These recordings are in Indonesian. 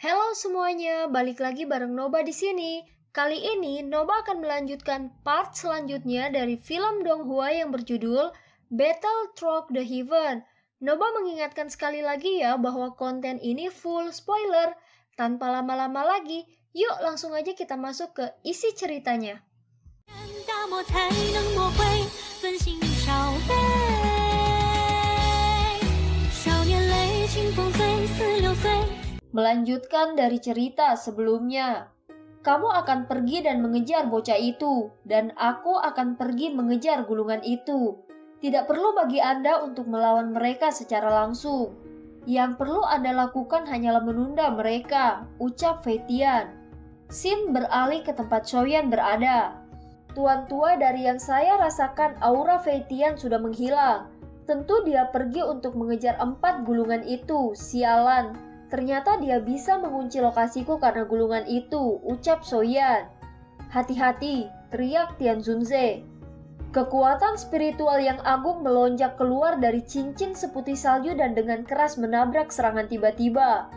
Halo semuanya, balik lagi bareng Noba di sini. Kali ini Noba akan melanjutkan part selanjutnya dari film Donghua yang berjudul Battle Through the Heaven. Noba mengingatkan sekali lagi ya bahwa konten ini full spoiler. Tanpa lama-lama lagi, yuk langsung aja kita masuk ke isi ceritanya. 大漠才能磨灰，尊心少悲。少年泪，清风随，46岁。 Melanjutkan dari cerita sebelumnya. Kamu akan pergi dan mengejar bocah itu, dan aku akan pergi mengejar gulungan itu. Tidak perlu bagi Anda untuk melawan mereka secara langsung. Yang perlu Anda lakukan hanyalah menunda mereka, ucap Feitian. Sin beralih ke tempat Soyan berada. Tuan tua, dari yang saya rasakan aura Feitian sudah menghilang. Tentu dia pergi untuk mengejar 4 gulungan itu, sialan. Ternyata dia bisa mengunci lokasiku karena gulungan itu, ucap Soyan. Hati-hati, teriak Tianzunze. Kekuatan spiritual yang agung melonjak keluar dari cincin seputih salju dan dengan keras menabrak serangan tiba-tiba.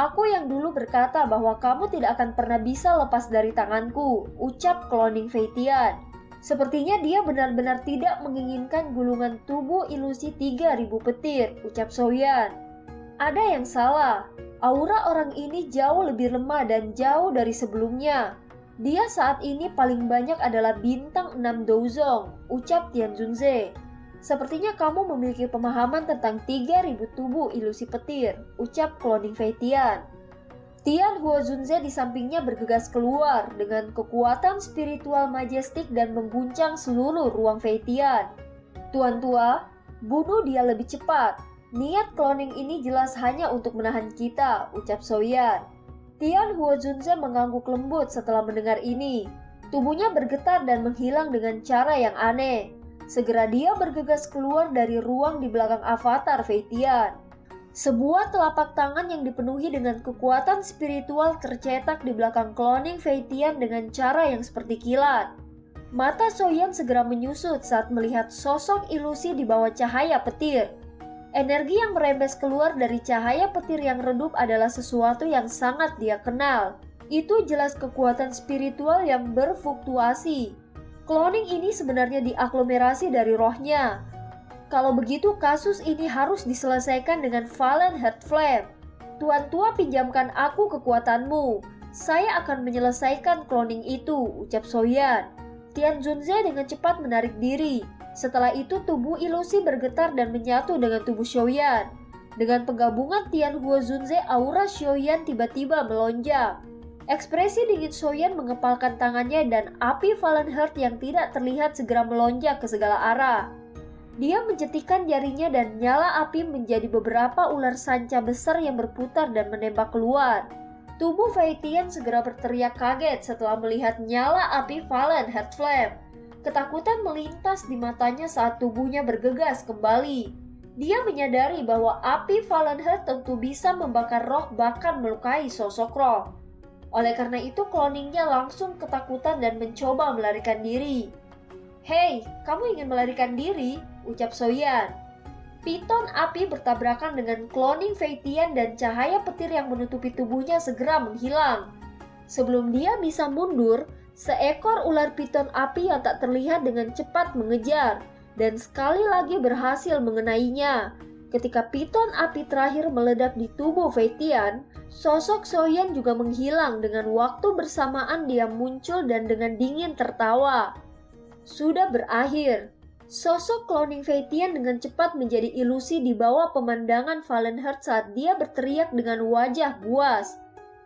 Aku yang dulu berkata bahwa kamu tidak akan pernah bisa lepas dari tanganku, ucap Cloning Feitian. Sepertinya dia benar-benar tidak menginginkan gulungan tubuh ilusi 3000 petir, ucap Soyan. Ada yang salah. Aura orang ini jauh lebih lemah dan jauh dari sebelumnya. Dia saat ini paling banyak adalah bintang 6 Douzong, ucap Tianzunze. Sepertinya kamu memiliki pemahaman tentang 3000 tubuh ilusi petir, ucap Cloning Feitian. Tian Huozunze di sampingnya bergegas keluar dengan kekuatan spiritual majestik dan mengguncang seluruh ruang Feitian. Tuan tua, bunuh dia lebih cepat. Niat cloning ini jelas hanya untuk menahan kita, ucap Soyan. Tian Huozunze mengangguk lembut setelah mendengar ini. Tubuhnya bergetar dan menghilang dengan cara yang aneh. Segera dia bergegas keluar dari ruang di belakang avatar Feitian. Sebuah telapak tangan yang dipenuhi dengan kekuatan spiritual tercetak di belakang cloning Feitian dengan cara yang seperti kilat. Mata Soyan segera menyusut saat melihat sosok ilusi di bawah cahaya petir. Energi yang merembes keluar dari cahaya petir yang redup adalah sesuatu yang sangat dia kenal. Itu jelas kekuatan spiritual yang berfluktuasi. Cloning ini sebenarnya diaglomerasi dari rohnya. Kalau begitu kasus ini harus diselesaikan dengan Fallen Heart Flame. Tuan tua, pinjamkan aku kekuatanmu. Saya akan menyelesaikan cloning itu, ucap Soyan. Tianzunze dengan cepat menarik diri. Setelah itu tubuh ilusi bergetar dan menyatu dengan tubuh Soyan. Dengan penggabungan Tian Huozunze, aura Soyan tiba-tiba melonjak. Ekspresi dingin Soyan mengepalkan tangannya dan api Fallen Heart yang tidak terlihat segera melonjak ke segala arah. Dia mencetikkan jarinya dan nyala api menjadi beberapa ular sanca besar yang berputar dan menembak keluar. Tubuh Feitian segera berteriak kaget setelah melihat nyala api Fallen Heart Flame. Ketakutan melintas di matanya saat tubuhnya bergegas kembali. Dia menyadari bahwa api Fallen Heart tentu bisa membakar roh bahkan melukai sosok roh. Oleh karena itu cloningnya langsung ketakutan dan mencoba melarikan diri. "Hei, kamu ingin melarikan diri?" ucap Soyan. Piton api bertabrakan dengan cloning Feitian dan cahaya petir yang menutupi tubuhnya segera menghilang. Sebelum dia bisa mundur, seekor ular piton api yang tak terlihat dengan cepat mengejar dan sekali lagi berhasil mengenainya. Ketika piton api terakhir meledak di tubuh Feitian, sosok Soyan juga menghilang dengan waktu bersamaan dia muncul dan dengan dingin tertawa. Sudah berakhir. Sosok cloning Feitian dengan cepat menjadi ilusi di bawah pemandangan Fallen Heart saat dia berteriak dengan wajah buas.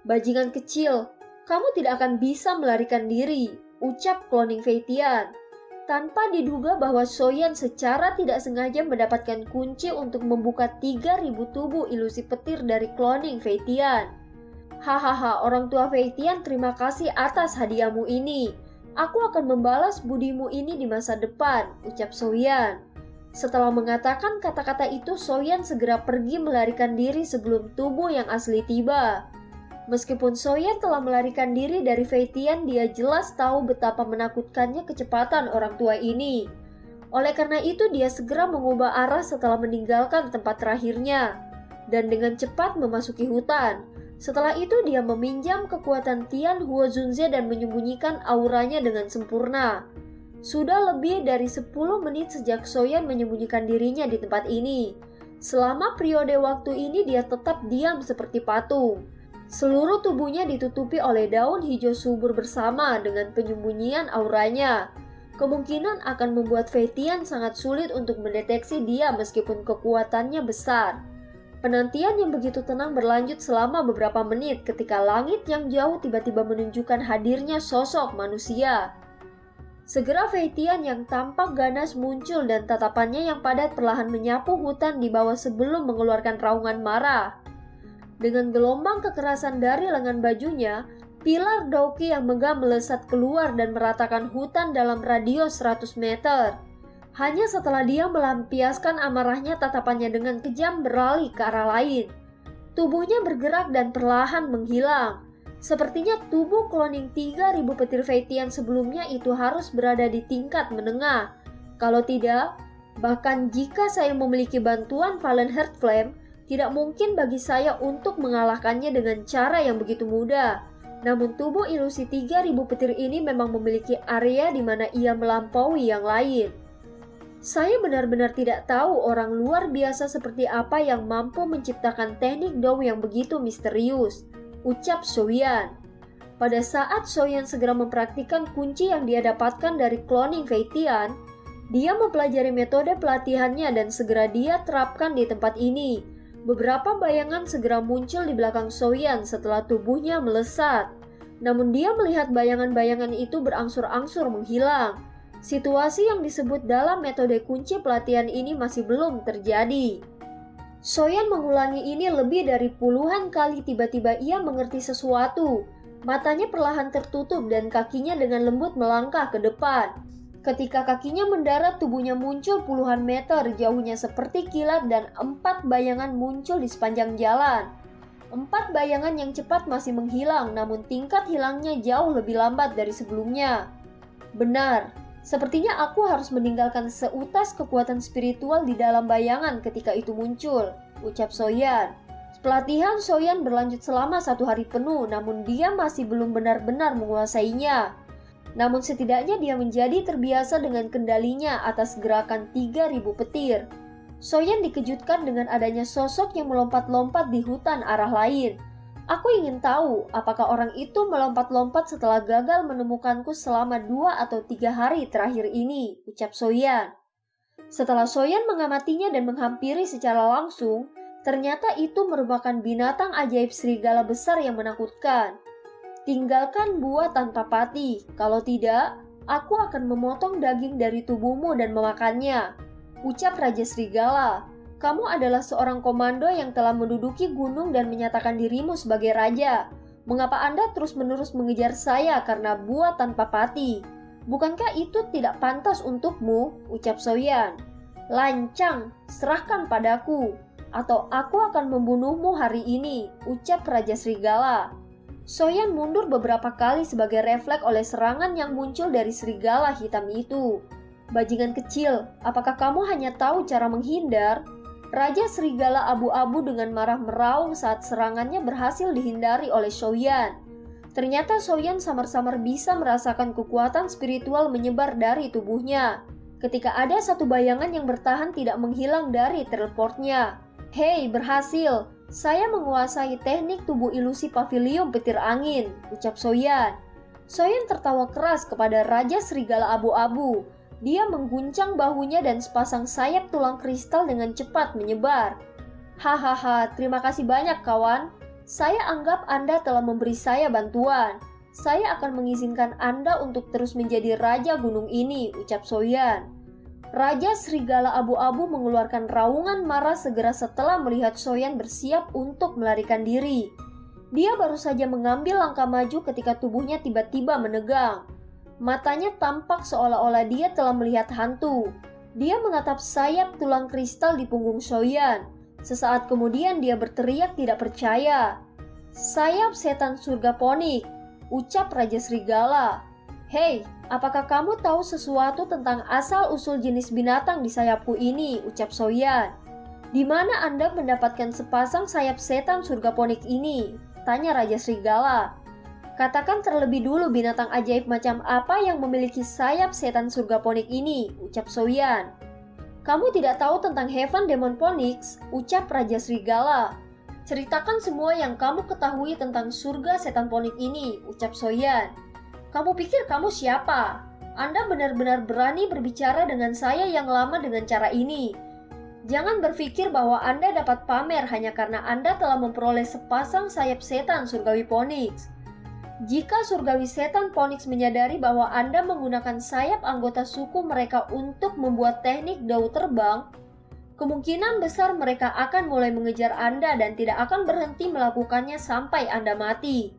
"Bajingan kecil, kamu tidak akan bisa melarikan diri," ucap cloning Feitian. Tanpa diduga bahwa Soyan secara tidak sengaja mendapatkan kunci untuk membuka 3000 tubuh ilusi petir dari cloning Feitian. "Hahaha, orang tua Feitian, terima kasih atas hadiahmu ini. Aku akan membalas budimu ini di masa depan," ucap Soyan. Setelah mengatakan kata-kata itu, Soyan segera pergi melarikan diri sebelum tubuh yang asli tiba. Meskipun Soyan telah melarikan diri dari Feitian, dia jelas tahu betapa menakutkannya kecepatan orang tua ini. Oleh karena itu, dia segera mengubah arah setelah meninggalkan tempat terakhirnya. dan dengan cepat memasuki hutan. Setelah itu dia meminjam kekuatan Tian Huozunze dan menyembunyikan auranya dengan sempurna. Sudah lebih dari 10 menit sejak Soyan menyembunyikan dirinya di tempat ini. Selama periode waktu ini dia tetap diam seperti patung. Seluruh tubuhnya ditutupi oleh daun hijau subur bersama dengan penyembunyian auranya. Kemungkinan akan membuat Fei Tian sangat sulit untuk mendeteksi dia meskipun kekuatannya besar. Penantian yang begitu tenang berlanjut selama beberapa menit ketika langit yang jauh tiba-tiba menunjukkan hadirnya sosok manusia. Segera Fei Tian yang tampak ganas muncul dan tatapannya yang padat perlahan menyapu hutan di bawah sebelum mengeluarkan raungan marah. Dengan gelombang kekerasan dari lengan bajunya, pilar Douki yang megah melesat keluar dan meratakan hutan dalam radius 100 meter. Hanya setelah dia melampiaskan amarahnya, tatapannya dengan kejam beralih ke arah lain. Tubuhnya bergerak dan perlahan menghilang. Sepertinya tubuh cloning 3000 petir Fei Tian sebelumnya itu harus berada di tingkat menengah. Kalau tidak, bahkan jika saya memiliki bantuan Valen Heart Flame, tidak mungkin bagi saya untuk mengalahkannya dengan cara yang begitu mudah. Namun tubuh ilusi 3000 petir ini memang memiliki area di mana ia melampaui yang lain. Saya benar-benar tidak tahu orang luar biasa seperti apa yang mampu menciptakan teknik Dou yang begitu misterius, ucap Soyan. Pada saat Soyan segera mempraktikkan kunci yang dia dapatkan dari cloning Fei Tian, dia mempelajari metode pelatihannya dan segera dia terapkan di tempat ini. Beberapa bayangan segera muncul di belakang Soyan setelah tubuhnya melesat. Namun dia melihat bayangan-bayangan itu berangsur-angsur menghilang. Situasi yang disebut dalam metode kunci pelatihan ini masih belum terjadi. Soyan mengulangi ini lebih dari puluhan kali. Tiba-tiba ia mengerti sesuatu. Matanya perlahan tertutup dan kakinya dengan lembut melangkah ke depan. Ketika kakinya mendarat, tubuhnya muncul puluhan meter jauhnya seperti kilat dan 4 bayangan muncul di sepanjang jalan. 4 bayangan yang cepat masih menghilang, namun tingkat hilangnya jauh lebih lambat dari sebelumnya. Benar. Sepertinya aku harus meninggalkan seutas kekuatan spiritual di dalam bayangan ketika itu muncul, ucap Soyan. Pelatihan Soyan berlanjut selama 1 hari penuh, namun dia masih belum benar-benar menguasainya. Namun setidaknya dia menjadi terbiasa dengan kendalinya atas gerakan 3000 petir. Soyan dikejutkan dengan adanya sosok yang melompat-lompat di hutan arah lain. Aku ingin tahu apakah orang itu melompat-lompat setelah gagal menemukanku selama 2 atau 3 hari terakhir ini, ucap Soyan. Setelah Soyan mengamatinya dan menghampiri secara langsung, ternyata itu merupakan binatang ajaib serigala besar yang menakutkan. Tinggalkan buah tanpa pati, kalau tidak, aku akan memotong daging dari tubuhmu dan memakannya, ucap Raja Serigala. Kamu adalah seorang komando yang telah menduduki gunung dan menyatakan dirimu sebagai raja. Mengapa Anda terus-menerus mengejar saya karena buah tanpa pati? Bukankah itu tidak pantas untukmu? Ucap Soyan. Lancang, serahkan padaku, atau aku akan membunuhmu hari ini, ucap Raja Serigala. Soyan mundur beberapa kali sebagai refleks oleh serangan yang muncul dari serigala hitam itu. Bajingan kecil, apakah kamu hanya tahu cara menghindar? Raja Serigala abu-abu dengan marah meraung saat serangannya berhasil dihindari oleh Soyan. Ternyata Soyan samar-samar bisa merasakan kekuatan spiritual menyebar dari tubuhnya. Ketika ada satu bayangan yang bertahan tidak menghilang dari teleportnya. Hei, berhasil! Saya menguasai teknik tubuh ilusi pavilion petir angin, ucap Soyan. Soyan tertawa keras kepada Raja Serigala abu-abu. Dia mengguncang bahunya dan sepasang sayap tulang kristal dengan cepat menyebar. Hahaha, terima kasih banyak kawan. Saya anggap Anda telah memberi saya bantuan. Saya akan mengizinkan Anda untuk terus menjadi raja gunung ini, ucap Soyan. Raja Serigala abu-abu mengeluarkan raungan marah segera setelah melihat Soyan bersiap untuk melarikan diri. Dia baru saja mengambil langkah maju ketika tubuhnya tiba-tiba menegang. Matanya tampak seolah-olah dia telah melihat hantu. Dia menatap sayap tulang kristal di punggung Soyan. Sesaat kemudian dia berteriak tidak percaya. Sayap setan surga ponik, ucap Raja Serigala. Hei, apakah kamu tahu sesuatu tentang asal-usul jenis binatang di sayapku ini, ucap Soyan. Di mana Anda mendapatkan sepasang sayap setan surga ponik ini? Tanya Raja Serigala. Katakan terlebih dulu binatang ajaib macam apa yang memiliki sayap setan surga ponik ini, ucap Soyan. Kamu tidak tahu tentang Heaven Demon Phoenix, ucap Raja Serigala. Ceritakan semua yang kamu ketahui tentang surga setan ponik ini, ucap Soyan. Kamu pikir kamu siapa? Anda benar-benar berani berbicara dengan saya yang lama dengan cara ini. Jangan berpikir bahwa Anda dapat pamer hanya karena Anda telah memperoleh sepasang sayap setan surgawi Phoenix. Jika surgawi setan Phoenix menyadari bahwa Anda menggunakan sayap anggota suku mereka untuk membuat teknik daun terbang, kemungkinan besar mereka akan mulai mengejar Anda dan tidak akan berhenti melakukannya sampai Anda mati.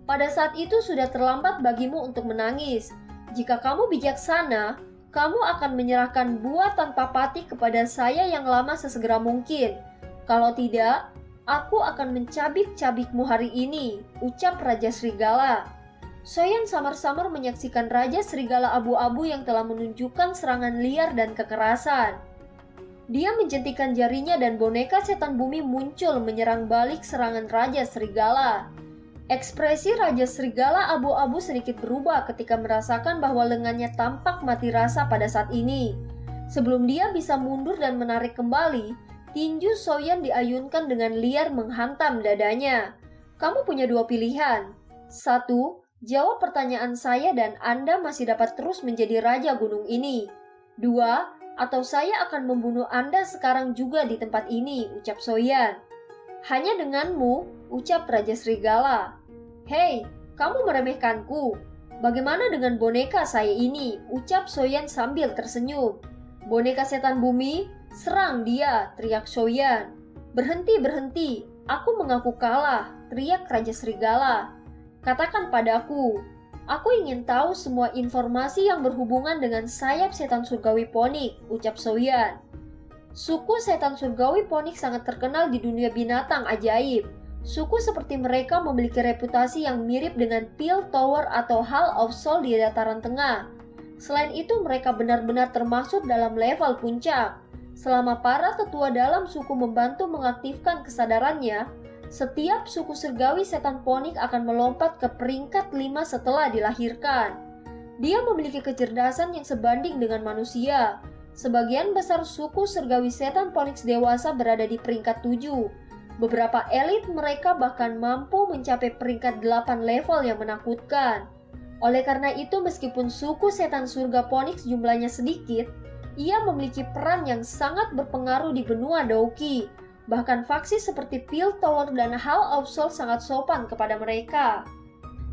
Pada saat itu sudah terlambat bagimu untuk menangis. Jika kamu bijaksana, kamu akan menyerahkan buah tanpa patih kepada saya yang lama sesegera mungkin. Kalau tidak, aku akan mencabik-cabikmu hari ini, ucap Raja Serigala. Soyan samar-samar menyaksikan Raja Serigala abu-abu yang telah menunjukkan serangan liar dan kekerasan. Dia menjentikan jarinya dan boneka setan bumi muncul menyerang balik serangan Raja Serigala. Ekspresi Raja Serigala abu-abu sedikit berubah ketika merasakan bahwa lengannya tampak mati rasa pada saat ini. Sebelum dia bisa mundur dan menarik kembali, tinju Soyan diayunkan dengan liar menghantam dadanya. Kamu punya dua pilihan. 1. Jawab pertanyaan saya dan Anda masih dapat terus menjadi raja gunung ini. 2. Atau saya akan membunuh Anda sekarang juga di tempat ini, ucap Soyan. Hanya denganmu, ucap Raja Serigala. Hei, kamu meremehkanku. Bagaimana dengan boneka saya ini, ucap Soyan sambil tersenyum. Boneka setan bumi, serang dia, teriak Soyan. Berhenti, berhenti, aku mengaku kalah, teriak Raja Serigala. Katakan padaku, aku ingin tahu semua informasi yang berhubungan dengan sayap setan surgawi Phoenix, ucap Soyan. Suku setan surgawi Phoenix sangat terkenal di dunia binatang ajaib. Suku seperti mereka memiliki reputasi yang mirip dengan Peel Tower atau Hall of Soul di dataran tengah. Selain itu, mereka benar-benar termasuk dalam level puncak. Selama para tetua dalam suku membantu mengaktifkan kesadarannya, setiap suku surgawi setan Phoenix akan melompat ke peringkat 5 setelah dilahirkan. Dia memiliki kecerdasan yang sebanding dengan manusia. Sebagian besar suku surgawi setan Phoenix dewasa berada di peringkat 7. Beberapa elit mereka bahkan mampu mencapai peringkat 8 level yang menakutkan. Oleh karena itu, meskipun suku setan surga Phoenix jumlahnya sedikit, ia memiliki peran yang sangat berpengaruh di benua Dauki. Bahkan faksi seperti Peel Tower dan Hall of Soul sangat sopan kepada mereka.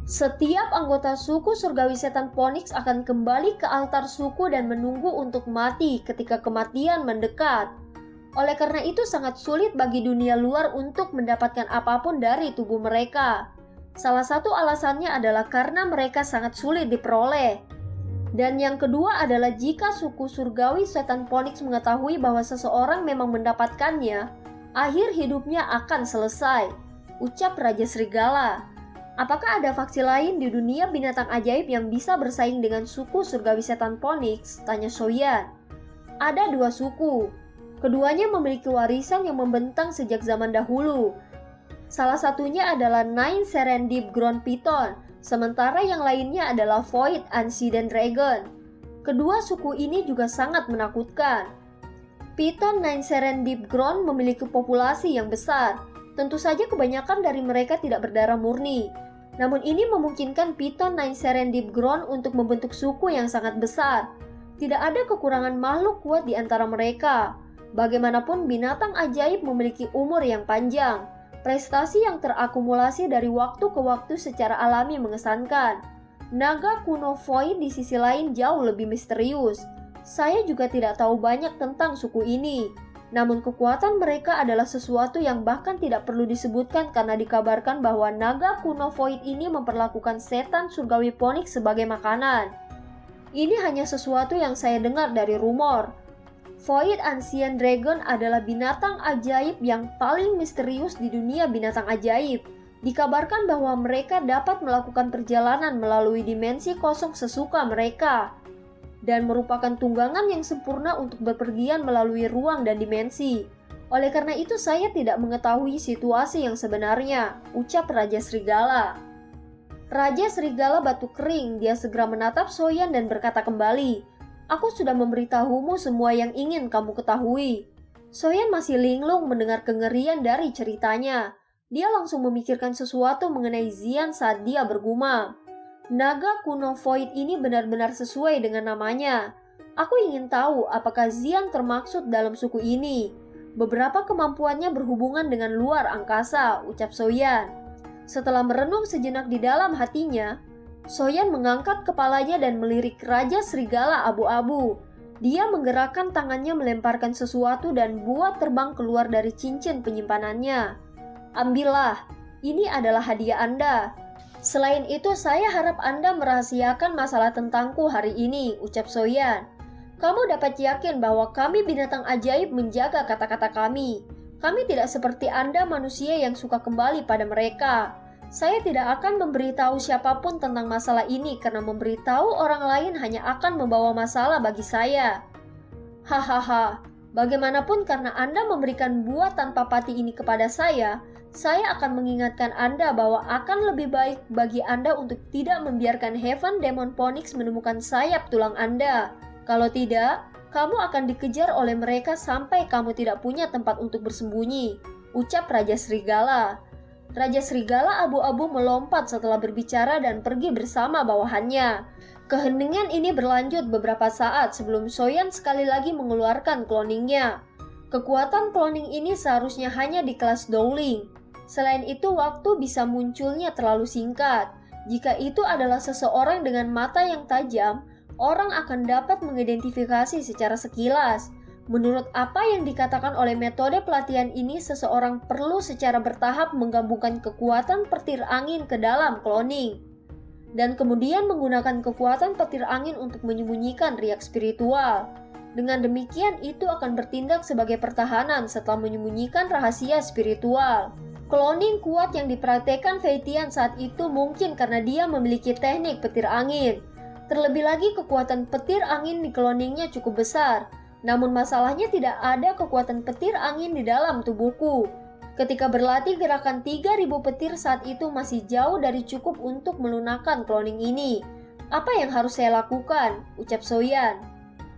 Setiap anggota suku surgawi setan Phoenix akan kembali ke altar suku dan menunggu untuk mati ketika kematian mendekat. Oleh karena itu sangat sulit bagi dunia luar untuk mendapatkan apapun dari tubuh mereka. Salah satu alasannya adalah karena mereka sangat sulit diperoleh. Dan yang kedua adalah jika suku surgawi setan Phoenix mengetahui bahwa seseorang memang mendapatkannya, akhir hidupnya akan selesai, ucap Raja Serigala. Apakah ada faksi lain di dunia binatang ajaib yang bisa bersaing dengan suku surgawi setan Phoenix? Tanya Soyan. Ada dua suku. Keduanya memiliki warisan yang membentang sejak zaman dahulu. Salah satunya adalah Nine Serendip Ground Python, sementara yang lainnya adalah Void Ancient Dragon. Kedua suku ini juga sangat menakutkan. Python Nine Serendip Ground memiliki populasi yang besar. Tentu saja kebanyakan dari mereka tidak berdarah murni. Namun ini memungkinkan Python Nine Serendip Ground untuk membentuk suku yang sangat besar. Tidak ada kekurangan makhluk kuat di antara mereka. Bagaimanapun binatang ajaib memiliki umur yang panjang. Prestasi yang terakumulasi dari waktu ke waktu secara alami mengesankan. Naga kuno Void di sisi lain jauh lebih misterius. Saya juga tidak tahu banyak tentang suku ini. Namun kekuatan mereka adalah sesuatu yang bahkan tidak perlu disebutkan karena dikabarkan bahwa naga kuno Void ini memperlakukan setan surgawi Phoenix sebagai makanan. Ini hanya sesuatu yang saya dengar dari rumor. Void Ancient Dragon adalah binatang ajaib yang paling misterius di dunia binatang ajaib. Dikabarkan bahwa mereka dapat melakukan perjalanan melalui dimensi kosong sesuka mereka dan merupakan tunggangan yang sempurna untuk bepergian melalui ruang dan dimensi. Oleh karena itu saya tidak mengetahui situasi yang sebenarnya, ucap Raja Serigala. Raja Serigala batuk kering, dia segera menatap Soyan dan berkata kembali, "Aku sudah memberitahumu semua yang ingin kamu ketahui." Soyan masih linglung mendengar kengerian dari ceritanya. Dia langsung memikirkan sesuatu mengenai Xian saat dia bergumam. Naga kuno Void ini benar-benar sesuai dengan namanya. Aku ingin tahu apakah Xian termaksud dalam suku ini. Beberapa kemampuannya berhubungan dengan luar angkasa, ucap Soyan. Setelah merenung sejenak di dalam hatinya, Soyan mengangkat kepalanya dan melirik Raja Serigala abu-abu. Dia menggerakkan tangannya melemparkan sesuatu dan buat terbang keluar dari cincin penyimpanannya. "Ambillah, ini adalah hadiah Anda. Selain itu, saya harap Anda merahasiakan masalah tentangku hari ini," ucap Soyan. "Kamu dapat yakin bahwa kami binatang ajaib menjaga kata-kata kami. Kami tidak seperti Anda manusia yang suka kembali pada mereka. Saya tidak akan memberitahu siapapun tentang masalah ini karena memberitahu orang lain hanya akan membawa masalah bagi saya." "Hahaha, bagaimanapun karena Anda memberikan buah tanpa pati ini kepada saya akan mengingatkan Anda bahwa akan lebih baik bagi Anda untuk tidak membiarkan Heaven Demon Phoenix menemukan sayap tulang Anda. Kalau tidak, kamu akan dikejar oleh mereka sampai kamu tidak punya tempat untuk bersembunyi," ucap Raja Serigala. Raja Serigala abu-abu melompat setelah berbicara dan pergi bersama bawahannya. Keheningan ini berlanjut beberapa saat sebelum Soyan sekali lagi mengeluarkan cloningnya. Kekuatan cloning ini seharusnya hanya di kelas Dowling. Selain itu, waktu bisa munculnya terlalu singkat. Jika itu adalah seseorang dengan mata yang tajam, orang akan dapat mengidentifikasi secara sekilas. Menurut apa yang dikatakan oleh metode pelatihan ini, seseorang perlu secara bertahap menggabungkan kekuatan petir angin ke dalam cloning, dan kemudian menggunakan kekuatan petir angin untuk menyembunyikan riak spiritual. Dengan demikian, itu akan bertindak sebagai pertahanan setelah menyembunyikan rahasia spiritual. Cloning kuat yang dipraktekkan Feitian saat itu mungkin karena dia memiliki teknik petir angin. Terlebih lagi, kekuatan petir angin di cloningnya cukup besar. Namun masalahnya tidak ada kekuatan petir angin di dalam tubuhku. Ketika berlatih, gerakan 3000 petir saat itu masih jauh dari cukup untuk melunakkan cloning ini. "Apa yang harus saya lakukan?" ucap Soyan.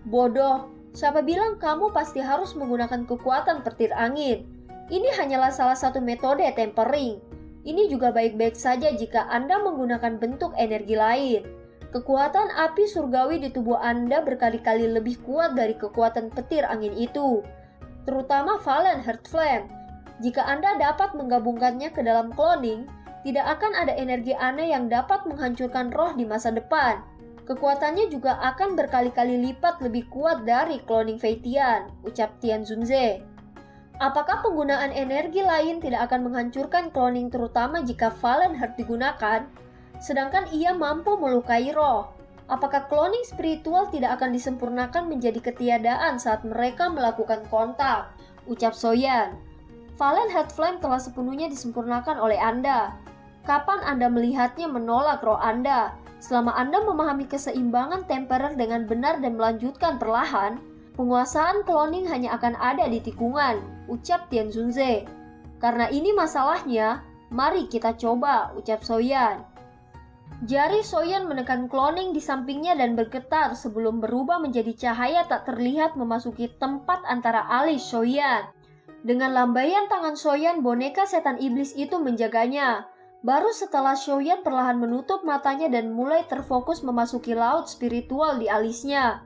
"Bodoh, siapa bilang kamu pasti harus menggunakan kekuatan petir angin? Ini hanyalah salah satu metode tempering. Ini juga baik-baik saja jika Anda menggunakan bentuk energi lain. Kekuatan api surgawi di tubuh Anda berkali-kali lebih kuat dari kekuatan petir angin itu, terutama Fallen Heart Flame. Jika Anda dapat menggabungkannya ke dalam cloning, tidak akan ada energi aneh yang dapat menghancurkan roh di masa depan. Kekuatannya juga akan berkali-kali lipat lebih kuat dari cloning Feitian," ucap Tian Zunze. "Apakah penggunaan energi lain tidak akan menghancurkan cloning, terutama jika Fallen Heart digunakan? Sedangkan ia mampu melukai roh. Apakah cloning spiritual tidak akan disempurnakan menjadi ketiadaan saat mereka melakukan kontak?" ucap Soyan. "Fallen Heart Flame telah sepenuhnya disempurnakan oleh Anda. Kapan Anda melihatnya menolak roh Anda? Selama Anda memahami keseimbangan temperer dengan benar dan melanjutkan perlahan, penguasaan cloning hanya akan ada di tikungan," ucap Tian Zunze. "Karena ini masalahnya, mari kita coba," ucap Soyan. Jari Soyan menekan cloning di sampingnya dan bergetar sebelum berubah menjadi cahaya tak terlihat memasuki tempat antara alis Soyan. Dengan lambaian tangan Soyan, boneka setan iblis itu menjaganya. Baru setelah Soyan perlahan menutup matanya dan mulai terfokus memasuki laut spiritual di alisnya,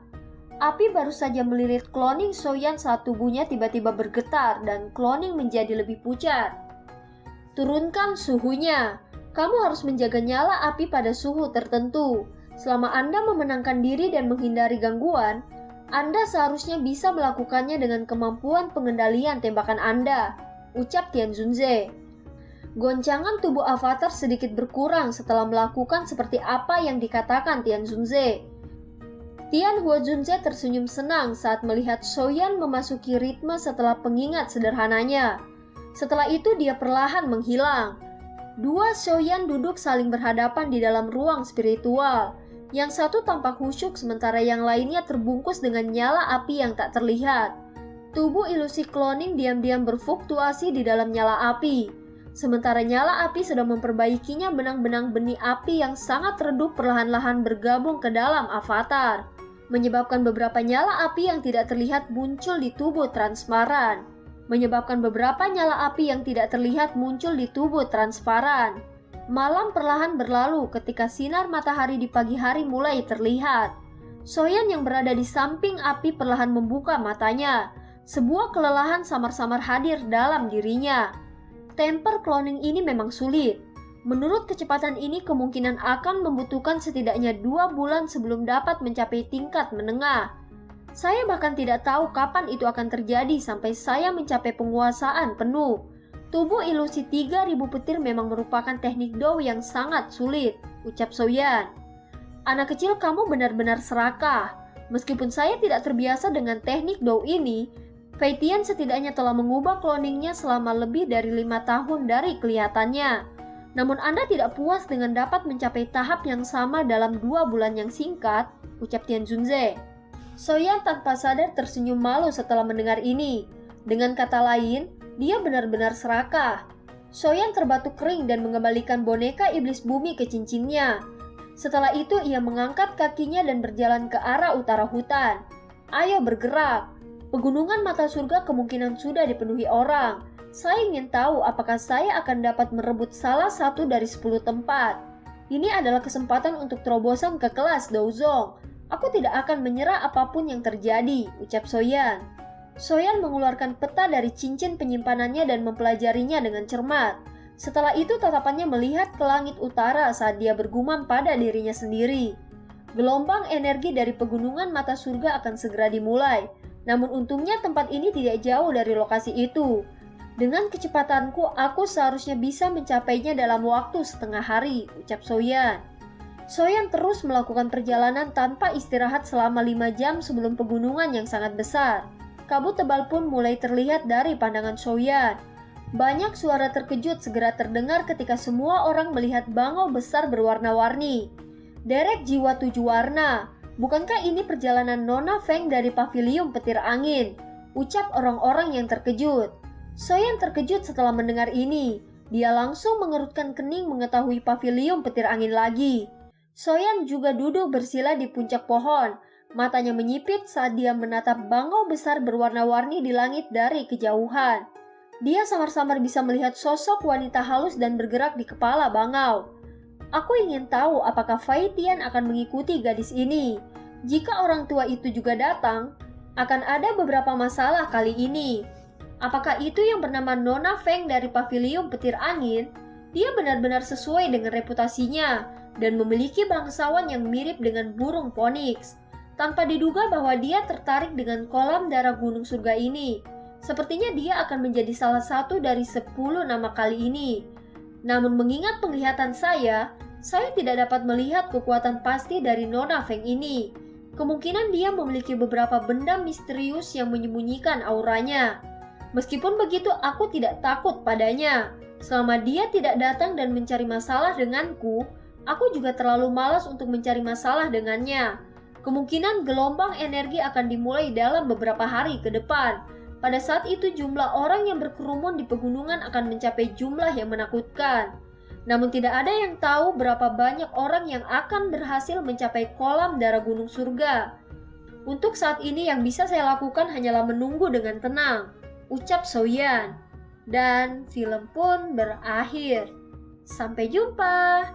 api baru saja melilit cloning Soyan saat tubuhnya tiba-tiba bergetar dan cloning menjadi lebih pucat. "Turunkan suhunya. Kamu harus menjaga nyala api pada suhu tertentu. Selama Anda memenangkan diri dan menghindari gangguan, Anda seharusnya bisa melakukannya dengan kemampuan pengendalian tembakan Anda," ucap Tian Zunze. Goncangan tubuh avatar sedikit berkurang setelah melakukan seperti apa yang dikatakan Tian Zunze. Tian Huozunze tersenyum senang saat melihat Soyan memasuki ritme setelah pengingat sederhananya. Setelah itu dia perlahan menghilang. Dua Soyan duduk saling berhadapan di dalam ruang spiritual. Yang satu tampak khusyuk sementara yang lainnya terbungkus dengan nyala api yang tak terlihat. Tubuh ilusi cloning diam-diam berfluktuasi di dalam nyala api. Sementara nyala api sedang memperbaikinya, benang-benang benih api yang sangat redup perlahan-lahan bergabung ke dalam avatar, menyebabkan beberapa nyala api yang tidak terlihat muncul di tubuh transparan. Malam perlahan berlalu ketika sinar matahari di pagi hari mulai terlihat. Soyan yang berada di samping api perlahan membuka matanya. Sebuah kelelahan samar-samar hadir dalam dirinya. Temper cloning ini memang sulit. Menurut kecepatan ini kemungkinan akan membutuhkan setidaknya 2 bulan sebelum dapat mencapai tingkat menengah. Saya bahkan tidak tahu kapan itu akan terjadi sampai saya mencapai penguasaan penuh. Tubuh ilusi 3000 petir memang merupakan teknik Dou yang sangat sulit, ucap Soyan. Anak kecil, kamu benar-benar serakah. Meskipun saya tidak terbiasa dengan teknik Dou ini, Fei Tian setidaknya telah mengubah cloningnya selama lebih dari 5 tahun dari kelihatannya. Namun Anda tidak puas dengan dapat mencapai tahap yang sama dalam 2 bulan yang singkat, ucap Tian Zunze. Soyan tanpa sadar tersenyum malu setelah mendengar ini. Dengan kata lain, dia benar-benar serakah. Soyan terbatuk kering dan mengembalikan boneka iblis bumi ke cincinnya. Setelah itu ia mengangkat kakinya dan berjalan ke arah utara hutan. Ayo bergerak. Pegunungan mata surga kemungkinan sudah dipenuhi orang. Saya ingin tahu apakah saya akan dapat merebut salah satu dari 10 tempat. Ini adalah kesempatan untuk terobosan ke kelas Douzong. Aku tidak akan menyerah apapun yang terjadi, ucap Soyan. Soyan mengeluarkan peta dari cincin penyimpanannya dan mempelajarinya dengan cermat. Setelah itu tatapannya melihat ke langit utara saat dia bergumam pada dirinya sendiri. Gelombang energi dari pegunungan mata surga akan segera dimulai. Namun untungnya tempat ini tidak jauh dari lokasi itu. Dengan kecepatanku, aku seharusnya bisa mencapainya dalam waktu setengah hari, ucap Soyan. Soyan terus melakukan perjalanan tanpa istirahat selama 5 jam sebelum pegunungan yang sangat besar. Kabut tebal pun mulai terlihat dari pandangan Soyan. Banyak suara terkejut segera terdengar ketika semua orang melihat bangau besar berwarna-warni. Derek jiwa 7 warna, bukankah ini perjalanan Nona Feng dari pavilium petir angin? Ucap orang-orang yang terkejut. Soyan terkejut setelah mendengar ini. Dia langsung mengerutkan kening mengetahui pavilium petir angin lagi. Soyan juga duduk bersila di puncak pohon. Matanya menyipit saat dia menatap bangau besar berwarna-warni di langit dari kejauhan. Dia samar-samar bisa melihat sosok wanita halus dan bergerak di kepala bangau. Aku ingin tahu apakah Fei Tian akan mengikuti gadis ini. Jika orang tua itu juga datang, akan ada beberapa masalah kali ini. Apakah itu yang bernama Nona Feng dari pavilium petir angin? Dia benar-benar sesuai dengan reputasinya dan memiliki bangsawan yang mirip dengan burung Phoenix. Tanpa diduga bahwa dia tertarik dengan kolam darah gunung surga ini. Sepertinya dia akan menjadi salah satu dari 10 nama kali ini. Namun mengingat penglihatan saya tidak dapat melihat kekuatan pasti dari Nona Feng ini. Kemungkinan dia memiliki beberapa benda misterius yang menyembunyikan auranya. Meskipun begitu, aku tidak takut padanya. Selama dia tidak datang dan mencari masalah denganku, aku juga terlalu malas untuk mencari masalah dengannya. Kemungkinan gelombang energi akan dimulai dalam beberapa hari ke depan. Pada saat itu jumlah orang yang berkerumun di pegunungan akan mencapai jumlah yang menakutkan. Namun tidak ada yang tahu berapa banyak orang yang akan berhasil mencapai kolam darah gunung surga. Untuk saat ini yang bisa saya lakukan hanyalah menunggu dengan tenang, ucap Soyan. Dan film pun berakhir. Sampai jumpa.